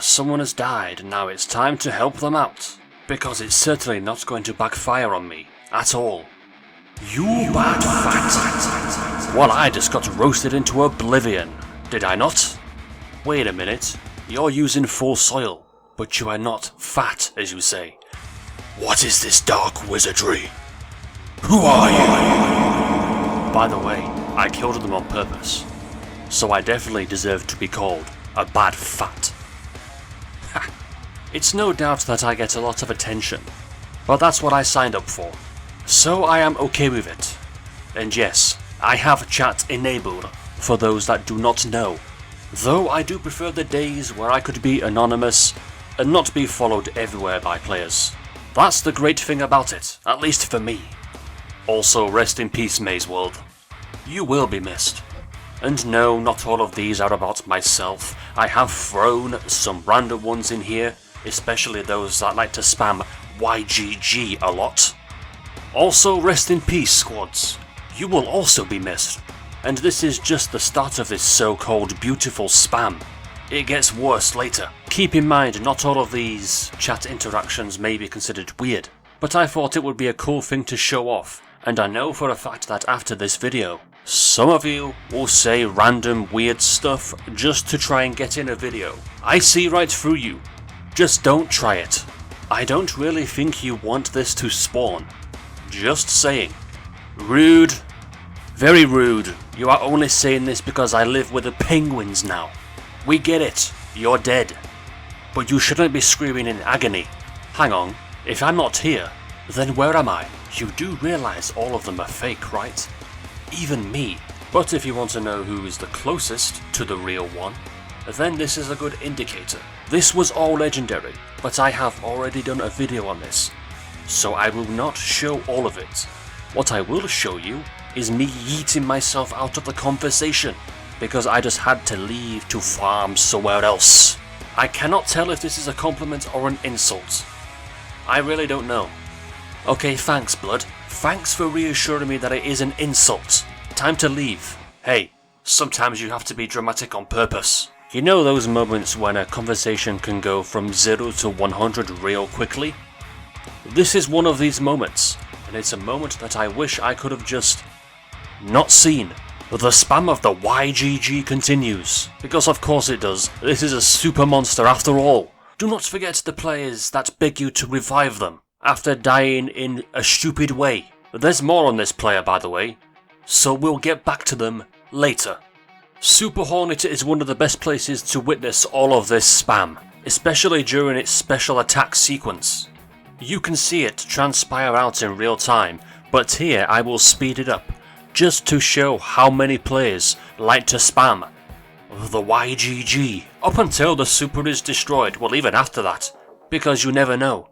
Someone has died, now it's time to help them out. Because it's certainly not going to backfire on me, at all. You bad fat! Well, I just got roasted into oblivion, did I not? Wait a minute, you're using full soil, but you are not fat, as you say. What is this dark wizardry? Who are you? By the way, I killed them on purpose, so I definitely deserve to be called a bad fat. It's no doubt that I get a lot of attention, but that's what I signed up for, so I am okay with it. And yes, I have chat enabled for those that do not know, though I do prefer the days where I could be anonymous and not be followed everywhere by players. That's the great thing about it, at least for me. Also, rest in peace, Maze World. You will be missed. And no, not all of these are about myself. I have thrown some random ones in here, especially those that like to spam YGG a lot. Also, rest in peace, squads. You will also be missed. And this is just the start of this so-called beautiful spam. It gets worse later. Keep in mind, not all of these chat interactions may be considered weird, but I thought it would be a cool thing to show off, and I know for a fact that after this video, some of you will say random weird stuff just to try and get in a video. I see right through you. Just don't try it. I don't really think you want this to spawn. Just saying. Rude. Very rude. You are only saying this because I live with the penguins now. We get it. You're dead. But you shouldn't be screaming in agony. Hang on. If I'm not here, then where am I? You do realize all of them are fake, right? Even me. But if you want to know who is the closest to the real one, then this is a good indicator. This was all legendary, but I have already done a video on this, so I will not show all of it. What I will show you is me yeeting myself out of the conversation, because I just had to leave to farm somewhere else. I cannot tell if this is a compliment or an insult. I really don't know. Okay, thanks, Blood. Thanks for reassuring me that it is an insult. Time to leave. Hey, sometimes you have to be dramatic on purpose. You know those moments when a conversation can go from 0 to 100 real quickly? This is one of these moments, and it's a moment that I wish I could have just not seen. The spam of the YGG continues, because of course it does. This is a super monster after all. Do not forget the players that beg you to revive them after dying in a stupid way. There's more on this player, by the way, so we'll get back to them later. Super Hornet is one of the best places to witness all of this spam, especially during its special attack sequence. You can see it transpire out in real time, but here I will speed it up, just to show how many players like to spam the YGG up until the super is destroyed. Well, even after that, because you never know.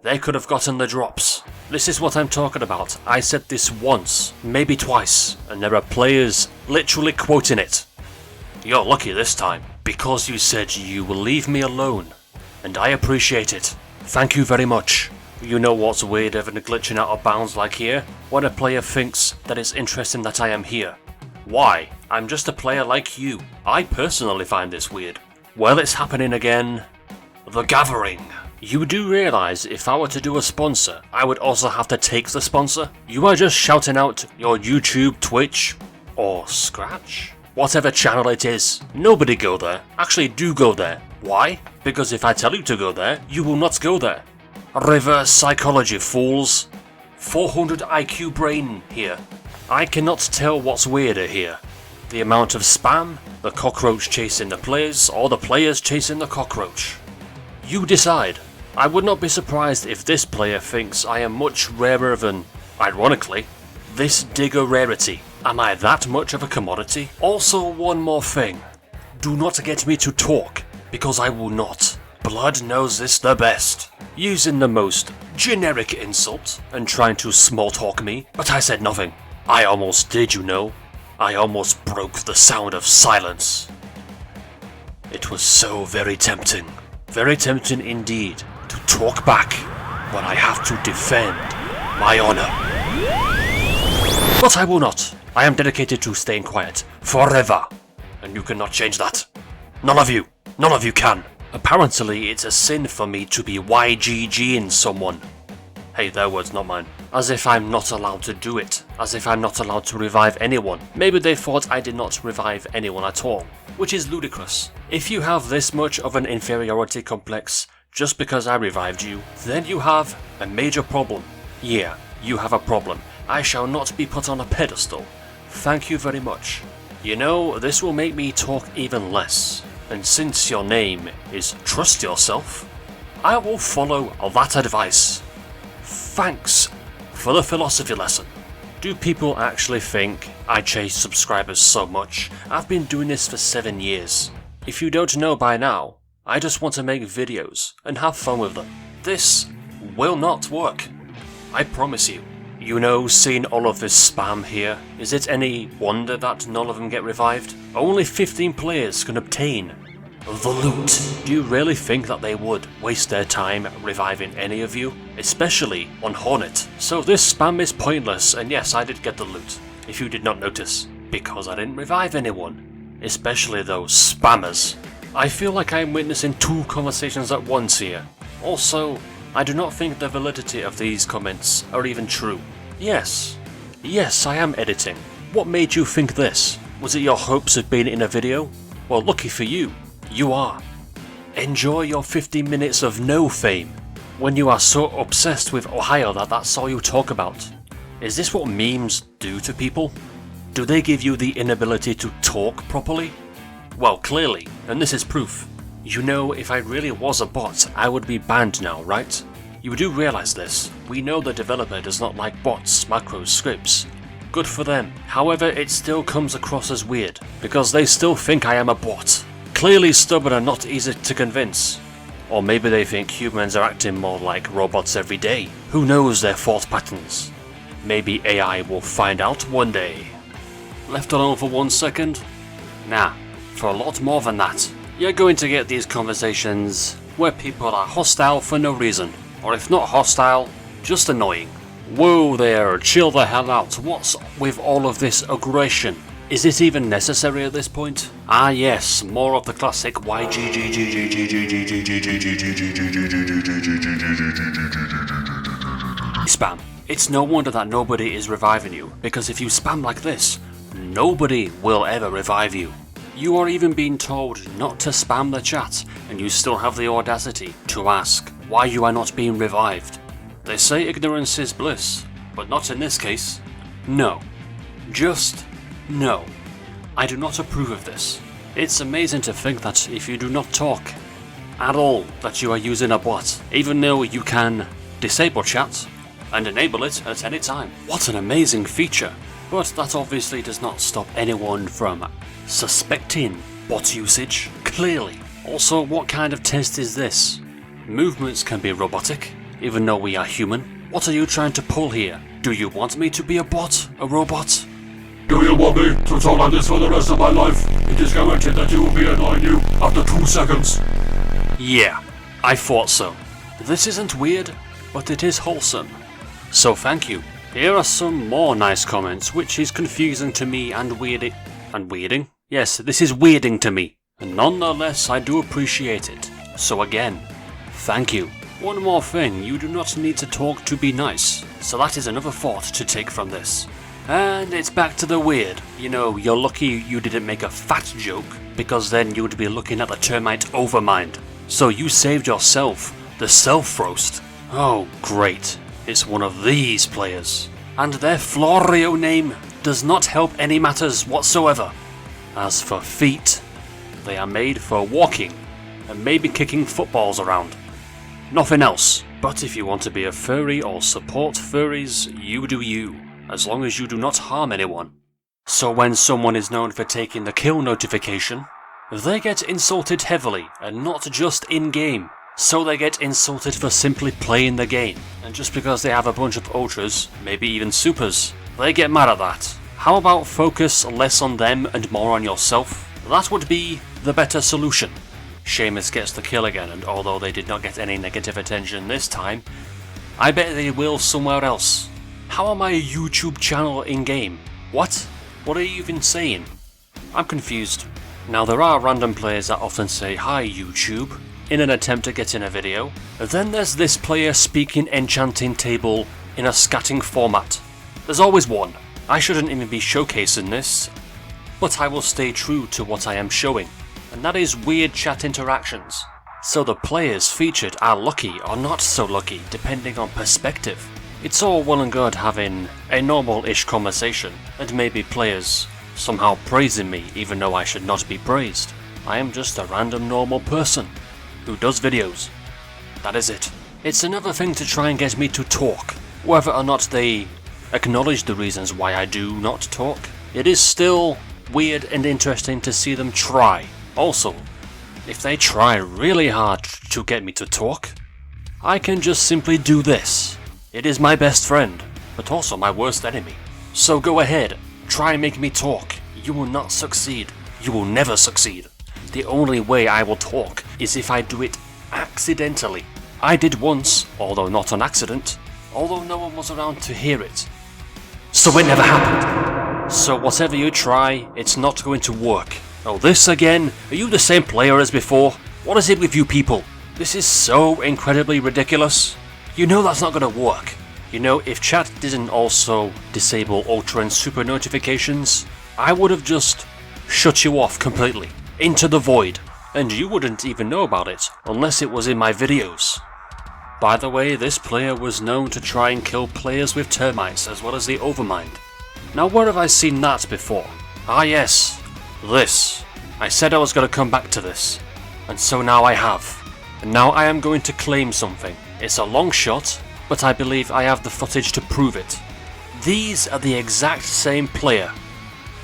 They could have gotten the drops. This is what I'm talking about. I said this once, maybe twice, and there are players literally quoting it. You're lucky this time, because you said you will leave me alone, and I appreciate it. Thank you very much. You know what's weirder than glitching out of bounds like here? When a player thinks that it's interesting that I am here. Why? I'm just a player like you. I personally find this weird. Well, it's happening again. The Gathering. You do realise if I were to do a sponsor, I would also have to take the sponsor? You are just shouting out your YouTube, Twitch, or Scratch? Whatever channel it is. Nobody go there. Actually, do go there. Why? Because if I tell you to go there, you will not go there. Reverse psychology, fools. 400 IQ brain here. I cannot tell what's weirder here. The amount of spam, the cockroach chasing the players, or the players chasing the cockroach. You decide. I would not be surprised if this player thinks I am much rarer than, ironically, this digger rarity. Am I that much of a commodity? Also, one more thing. Do not get me to talk, because I will not. Blood knows this the best. Using the most generic insult and trying to small talk me, but I said nothing. I almost did, you know. I almost broke the sound of silence. It was so very tempting indeed, to talk back, but I have to defend my honor. But I will not. I am dedicated to staying quiet, forever, and you cannot change that. None of you can. Apparently it's a sin for me to be YGGing someone. Hey, their words, not mine. As if I'm not allowed to do it. As if I'm not allowed to revive anyone. Maybe they thought I did not revive anyone at all. Which is ludicrous. If you have this much of an inferiority complex just because I revived you, then you have a major problem. Yeah, you have a problem. I shall not be put on a pedestal. Thank you very much. You know, this will make me talk even less. And since your name is Trust Yourself, I will follow that advice. Thanks for the philosophy lesson. Do people actually think I chase subscribers so much? I've been doing this for 7 years. If you don't know by now, I just want to make videos and have fun with them. This will not work. I promise you. You know, seeing all of this spam here, is it any wonder that none of them get revived? Only 15 players can obtain the loot. Do you really think that they would waste their time reviving any of you? Especially on Hornet. So this spam is pointless, and yes, I did get the loot, if you did not notice, because I didn't revive anyone. Especially those spammers. I feel like I am witnessing 2 conversations at once here. Also, I do not think the validity of these comments are even true. Yes, I am editing. What made you think this? Was it your hopes of being in a video? Well, lucky for you, you are. Enjoy your 15 minutes of no fame, when you are so obsessed with Ohio that that's all you talk about. Is this what memes do to people? Do they give you the inability to talk properly? Well, clearly, and this is proof. You know, if I really was a bot, I would be banned now, right? You do realize this. We know the developer does not like bots, macros, scripts. Good for them. However, it still comes across as weird, because they still think I am a bot. Clearly stubborn and not easy to convince. Or maybe they think humans are acting more like robots every day. Who knows their thought patterns? Maybe AI will find out one day. Left alone for 1 second? Nah, for a lot more than that. You're going to get these conversations where people are hostile for no reason. Or if not hostile, just annoying. Whoa there, chill the hell out. What's with all of this aggression? Is it even necessary at this point? Ah yes, more of the classic spam. It's no wonder that nobody is reviving you, because if you spam like this, nobody will ever revive you. You are even being told not to spam the chat, and you still have the audacity to ask why you are not being revived. They say ignorance is bliss, but not in this case. No. Just no. I do not approve of this. It's amazing to think that if you do not talk at all, that you are using a bot, even though you can disable chat and enable it at any time. What an amazing feature. But that obviously does not stop anyone from suspecting bot usage, clearly. Also, what kind of test is this? Movements can be robotic, even though we are human. What are you trying to pull here? Do you want me to be a bot? A robot? Do you want me to talk like this for the rest of my life? It is guaranteed that you will be annoying you after 2 seconds. Yeah, I thought so. This isn't weird, but it is wholesome. So thank you. Here are some more nice comments, which is confusing to me and weirding. And weirding? Yes, this is weirding to me. And nonetheless, I do appreciate it. So again, thank you. One more thing, you do not need to talk to be nice. So that is another thought to take from this. And it's back to the weird. You know, you're lucky you didn't make a fat joke, because then you would be looking at the termite overmind. So you saved yourself the self-roast. Oh, great. It's one of these players. And their Florio name does not help any matters whatsoever. As for feet, they are made for walking and maybe kicking footballs around. Nothing else. But if you want to be a furry or support furries, you do you, as long as you do not harm anyone. So when someone is known for taking the kill notification, they get insulted heavily, and not just in-game. So they get insulted for simply playing the game, and just because they have a bunch of ultras, maybe even supers, they get mad at that. How about focus less on them and more on yourself? That would be the better solution. Seamus gets the kill again, and although they did not get any negative attention this time, I bet they will somewhere else. How am I a YouTube channel in-game? What? What are you even saying? I'm confused. Now there are random players that often say, "Hi YouTube," in an attempt to get in a video. Then there's this player speaking enchanting table in a scatting format. There's always one. I shouldn't even be showcasing this, but I will stay true to what I am showing, and that is weird chat interactions. So the players featured are lucky or not so lucky, depending on perspective. It's all well and good having a normal-ish conversation, and maybe players somehow praising me even though I should not be praised. I am just a random normal person who does videos. That is it. It's another thing to try and get me to talk, whether or not they acknowledge the reasons why I do not talk. It is still weird and interesting to see them try. Also, if they try really hard to get me to talk, I can just simply do this. It is my best friend, but also my worst enemy. So go ahead, try and make me talk. You will not succeed. You will never succeed. The only way I will talk is if I do it accidentally. I did once, although not on accident, although no one was around to hear it. So it never happened. So whatever you try, it's not going to work. Oh, this again? Are you the same player as before? What is it with you people? This is so incredibly ridiculous. You know that's not going to work. You know, if chat didn't also disable ultra and super notifications, I would have just shut you off completely, into the void, and you wouldn't even know about it unless it was in my videos. By the way, this player was known to try and kill players with termites as well as the Overmind. Now where have I seen that before? Ah yes, this. I said I was going to come back to this, and so now I have. And now I am going to claim something. It's a long shot, but I believe I have the footage to prove it. These are the exact same player.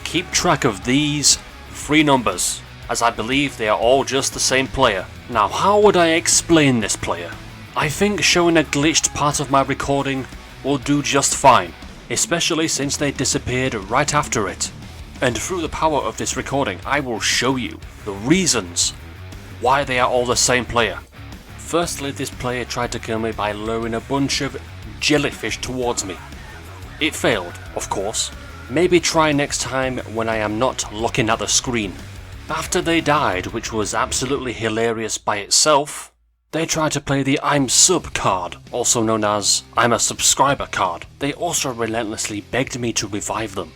Keep track of these 3 numbers, as I believe they are all just the same player. Now how would I explain this player? I think showing a glitched part of my recording will do just fine, especially since they disappeared right after it. And through the power of this recording, I will show you the reasons why they are all the same player. Firstly, this player tried to kill me by luring a bunch of jellyfish towards me. It failed, of course. Maybe try next time when I am not looking at the screen. After they died, which was absolutely hilarious by itself, they tried to play the I'm sub card, also known as I'm a subscriber card. They also relentlessly begged me to revive them.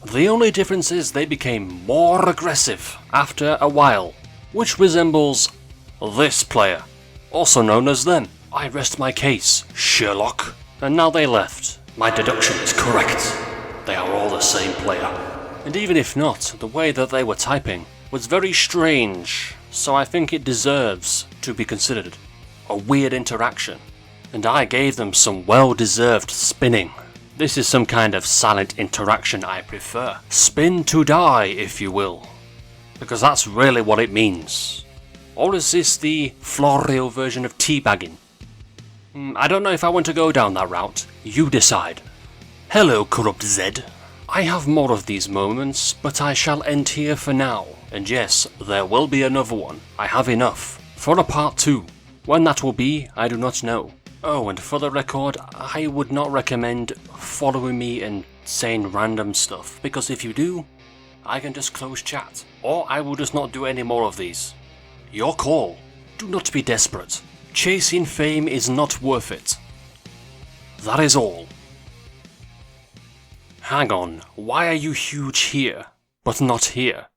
The only difference is they became more aggressive after a while, which resembles this player, also known as them. I rest my case, Sherlock. And now they left. My deduction is correct. They are all the same player. And even if not, the way that they were typing was very strange, so I think it deserves to be considered a weird interaction. And I gave them some well-deserved spinning. This is some kind of silent interaction I prefer. Spin to die, if you will. Because that's really what it means. Or is this the Florio version of teabagging? I don't know if I want to go down that route. You decide. Hello, Corrupt Zed. I have more of these moments, but I shall end here for now. And yes, there will be another one. I have enough. For a part 2. When that will be, I do not know. Oh, and for the record, I would not recommend following me and saying random stuff, because if you do, I can just close chat. Or I will just not do any more of these. Your call. Do not be desperate. Chasing fame is not worth it. That is all. Hang on, why are you huge here, but not here?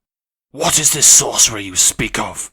What is this sorcery you speak of?